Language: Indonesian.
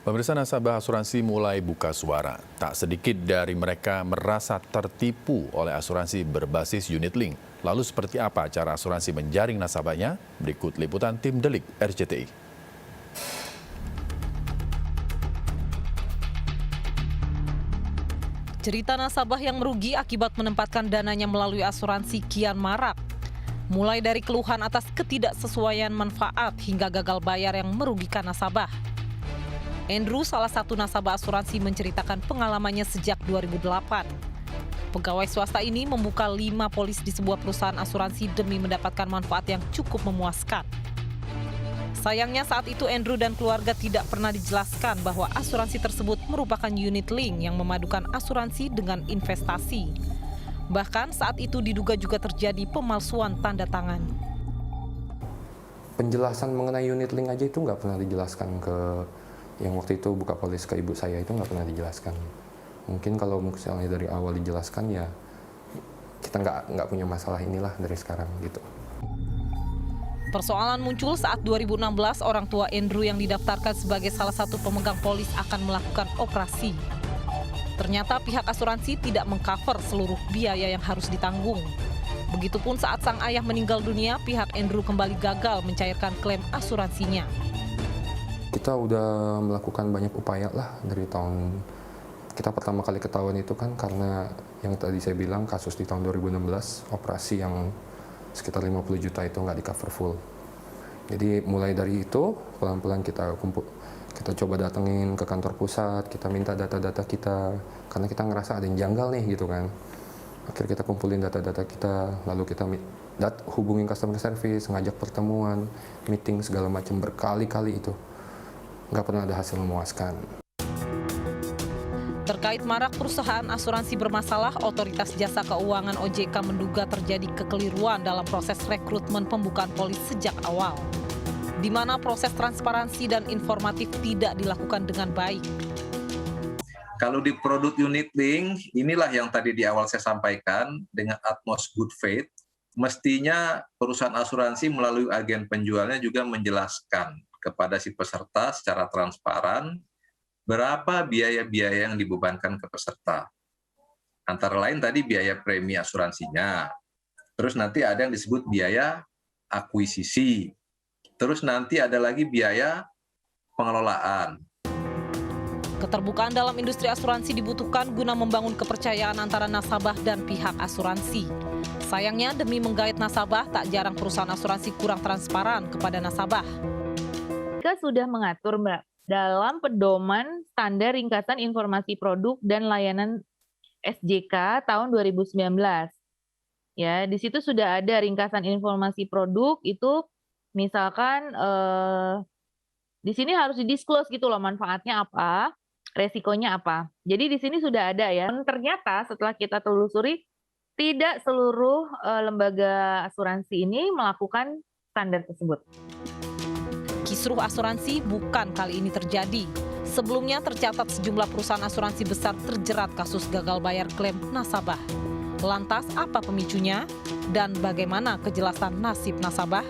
Pemirsa, nasabah asuransi mulai buka suara. Tak sedikit dari mereka merasa tertipu oleh asuransi berbasis unit link. Lalu seperti apa cara asuransi menjaring nasabahnya? Berikut liputan tim Delik RCTI. Cerita nasabah yang merugi akibat menempatkan dananya melalui asuransi kian marak. Mulai dari keluhan atas ketidaksesuaian manfaat hingga gagal bayar yang merugikan nasabah. Andrew, salah satu nasabah asuransi, menceritakan pengalamannya sejak 2008. Pegawai swasta ini membuka 5 polis di sebuah perusahaan asuransi demi mendapatkan manfaat yang cukup memuaskan. Sayangnya saat itu Andrew dan keluarga tidak pernah dijelaskan bahwa asuransi tersebut merupakan unit link yang memadukan asuransi dengan investasi. Bahkan saat itu diduga juga terjadi pemalsuan tanda tangan. Penjelasan mengenai unit link aja itu nggak pernah dijelaskan ke yang waktu itu buka polis ke ibu saya, itu nggak pernah dijelaskan. Mungkin kalau misalnya dari awal dijelaskan ya kita nggak punya masalah inilah dari sekarang gitu. Persoalan muncul saat 2016 orang tua Andrew yang didaftarkan sebagai salah satu pemegang polis akan melakukan operasi. Ternyata pihak asuransi tidak mengcover seluruh biaya yang harus ditanggung. Begitupun saat sang ayah meninggal dunia, pihak Andrew kembali gagal mencairkan klaim asuransinya. Kita udah melakukan banyak upaya lah dari tahun kita pertama kali ketahuan itu kan karena yang tadi saya bilang kasus di tahun 2016 operasi yang sekitar 50 juta itu nggak di cover full. Jadi mulai dari itu pelan-pelan kita coba datengin ke kantor pusat, kita minta data-data kita karena kita ngerasa ada yang janggal nih gitu kan. Akhirnya kita kumpulin data-data kita, lalu kita hubungin customer service, ngajak pertemuan, meeting segala macam berkali-kali itu. Nggak pernah ada hasil memuaskan. Terkait marak perusahaan asuransi bermasalah, Otoritas Jasa Keuangan OJK menduga terjadi kekeliruan dalam proses rekrutmen pembukaan polis sejak awal, di mana proses transparansi dan informatif tidak dilakukan dengan baik. Kalau di produk unit link, inilah yang tadi di awal saya sampaikan, dengan utmost good faith, mestinya perusahaan asuransi melalui agen penjualnya juga menjelaskan kepada si peserta secara transparan berapa biaya-biaya yang dibebankan ke peserta. Antara lain tadi biaya premi asuransinya, terus nanti ada yang disebut biaya akuisisi, terus nanti ada lagi biaya pengelolaan. Keterbukaan dalam industri asuransi dibutuhkan guna membangun kepercayaan antara nasabah dan pihak asuransi. Sayangnya demi menggait nasabah, tak jarang perusahaan asuransi kurang transparan kepada nasabah. Kita sudah mengatur, Mbak, dalam pedoman standar ringkasan informasi produk dan layanan SJK tahun 2019. Ya, di situ sudah ada ringkasan informasi produk itu, misalkan di sini harus didisclose gitu loh, manfaatnya apa, resikonya apa. Jadi di sini sudah ada ya. Dan ternyata setelah kita telusuri, tidak seluruh lembaga asuransi ini melakukan standar tersebut. Kisruh asuransi bukan kali ini terjadi. Sebelumnya tercatat sejumlah perusahaan asuransi besar terjerat kasus gagal bayar klaim nasabah. Lantas apa pemicunya dan bagaimana kejelasan nasib nasabah?